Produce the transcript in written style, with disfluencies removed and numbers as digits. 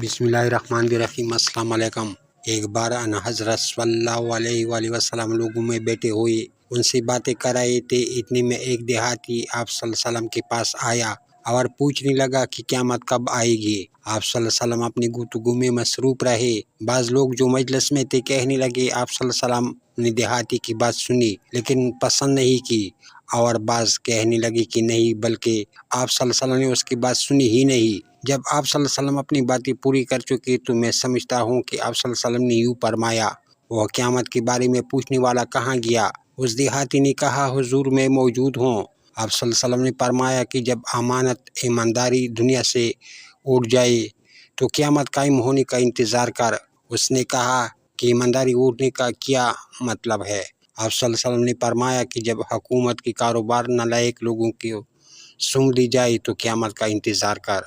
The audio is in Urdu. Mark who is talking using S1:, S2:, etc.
S1: بسم اللہ الرحمن الرحیم۔ السلام علیکم۔ ایک بار ان حضرت صلی اللہ علیہ وآلہ وسلم لوگوں میں بیٹھے ہوئے ان سے باتیں کر رہے تھے، اتنے میں ایک دیہاتی آپ صلی اللہ علیہ وسلم کے پاس آیا اور پوچھنے لگا کہ قیامت کب آئے گی۔ آپ صلی اللہ علیہ وسلم اپنی گفتگو میں مصروف رہے۔ بعض لوگ جو مجلس میں تھے کہنے لگے آپ صلی اللہ علیہ وسلم نے دیہاتی کی بات سنی لیکن پسند نہیں کی، اور بعض کہنے لگے کہ نہیں، بلکہ آپ صلی اللہ علیہ وسلم نے اس کی بات سنی ہی نہیں۔ جب آپ صلی اللہ علیہ وسلم اپنی باتیں پوری کر چکے تو میں سمجھتا ہوں کہ آپ صلی اللہ علیہ وسلم نے یوں فرمایا، وہ قیامت کے بارے میں پوچھنے والا کہاں گیا؟ اس دیہاتی نے کہا، حضور میں موجود ہوں۔ آپ صلی اللہ علیہ وسلم نے فرمایا کہ جب امانت ایمانداری دنیا سے اٹھ جائے تو قیامت قائم ہونے کا انتظار کر۔ اس نے کہا کہ ایمانداری اٹھنے کا کیا مطلب ہے؟ آپ صلی اللہ علیہ وسلم نے فرمایا کہ جب حکومت کے کاروبار نالائق لوگوں کو سونپ دی جائے تو قیامت کا انتظار کر۔